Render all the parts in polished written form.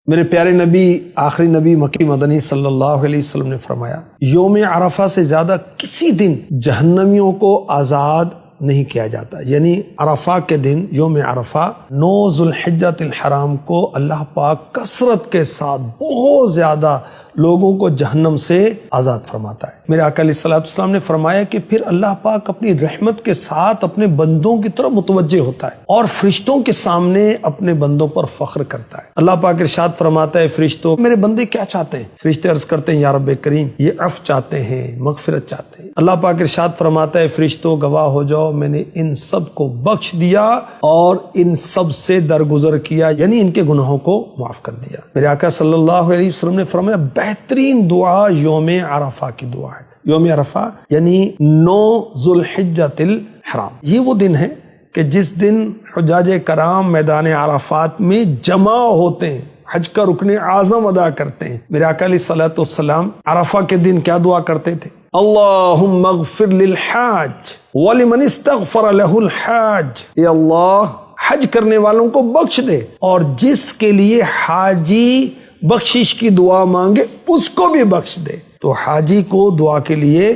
میرے پیارے نبی، آخری نبی مکی مدنی صلی اللہ علیہ وسلم نے فرمایا، یوم عرفہ سے زیادہ کسی دن جہنمیوں کو آزاد نہیں کیا جاتا۔ یعنی عرفہ کے دن، یوم عرفہ 9 ذو الحجۃ الحرام کو اللہ پاک کثرت کے ساتھ بہت زیادہ لوگوں کو جہنم سے آزاد فرماتا ہے۔ میرے آقا علیہ الصلوۃ والسلام نے فرمایا کہ پھر اللہ پاک اپنی رحمت کے ساتھ اپنے بندوں کی طرف متوجہ ہوتا ہے اور فرشتوں کے سامنے اپنے بندوں پر فخر کرتا ہے۔ اللہ پاک ارشاد فرماتا ہے، فرشتوں میرے بندے کیا چاہتے ہیں؟ فرشتے عرض کرتے ہیں، یا رب کریم یہ عفو چاہتے ہیں، مغفرت چاہتے ہیں۔ اللہ پاک ارشاد فرماتا ہے، فرشتوں گواہ ہو جاؤ، میں نے ان سب کو بخش دیا اور ان سب سے درگزر کیا، یعنی ان کے گناہوں کو معاف کر دیا۔ میرے آقا صلی اللہ علیہ وسلم نے فرمایا، بہترین دعا یوم عرفہ کی دعا ہے۔ یوم عرفہ یعنی 9 ذو الحجۃ الحرام، یہ وہ دن ہے کہ جس دن حجاج کرام میدان عرفات میں جمع ہوتے ہیں، حج کا رکن اعظم ادا کرتے ہیں۔ میرے آقا علیہ الصلوۃ والسلام عرفہ کے دن کیا دعا کرتے تھے؟ اللہم اغفر للحاج ولمن استغفر له الحاج، اے اللہ حج کرنے والوں کو بخش دے اور جس کے لیے حاجی بخشش کی دعا مانگے اس کو بھی بخش دے۔ تو حاجی کو دعا کے لیے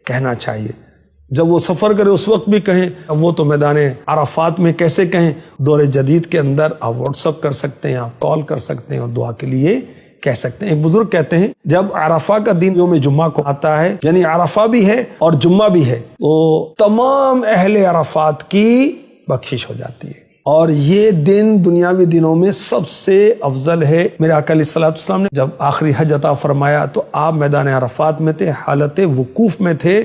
کہنا چاہیے، جب وہ سفر کرے اس وقت بھی کہیں۔ اب وہ تو میدان عرفات میں کیسے کہیں؟ دور جدید کے اندر آپ واٹس ایپ کر سکتے ہیں، آپ کال کر سکتے ہیں اور دعا کے لیے کہہ سکتے ہیں۔ ایک بزرگ کہتے ہیں، جب عرفہ کا دن یوم جمعہ کو آتا ہے، یعنی عرفہ بھی ہے اور جمعہ بھی ہے، تو تمام اہل عرفات کی بخشش ہو جاتی ہے اور یہ دن دنیاوی دنوں میں سب سے افضل ہے۔ میرے آقا علیہ الصلوۃ والسلام نے جب آخری حج عطا فرمایا تو آپ میدان عرفات میں تھے، حالت وقوف میں تھے۔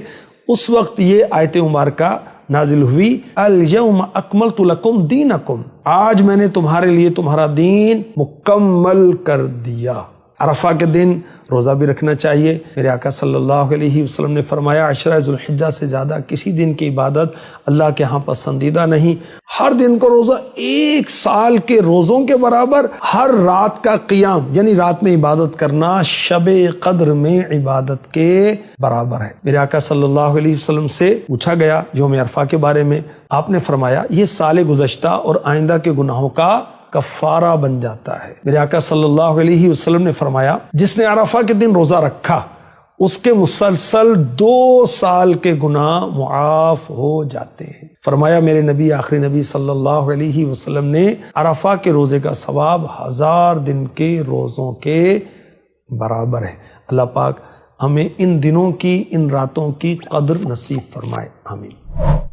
اس وقت یہ آیت مبارکہ نازل ہوئی، الیوم اکملت لکم دینکم، آج میں نے تمہارے لیے تمہارا دین مکمل کر دیا۔ عرفہ کے دن روزہ بھی رکھنا چاہیے۔ میرے آقا صلی اللہ علیہ وسلم نے فرمایا، عشرہ ذو الحجہ سے زیادہ کسی دن کی عبادت اللہ کے ہاں پسندیدہ نہیں۔ ہر دن کا روزہ 1 سال کے روزوں کے برابر، ہر رات کا قیام یعنی رات میں عبادت کرنا شب قدر میں عبادت کے برابر ہے۔ میرے آقا صلی اللہ علیہ وسلم سے پوچھا گیا یوم عرفہ کے بارے میں، آپ نے فرمایا یہ سال گزشتہ اور آئندہ کے گناہوں کا کفارہ بن جاتا ہے۔ میرے آقا صلی اللہ علیہ وسلم نے فرمایا، جس نے عرفہ کے دن روزہ رکھا اس کے مسلسل 2 سال کے گناہ معاف ہو جاتے ہیں۔ فرمایا میرے نبی، آخری نبی صلی اللہ علیہ وسلم نے، عرفہ کے روزے کا ثواب 1000 دن کے روزوں کے برابر ہے۔ اللہ پاک ہمیں ان دنوں کی، ان راتوں کی قدر نصیب فرمائے، آمین۔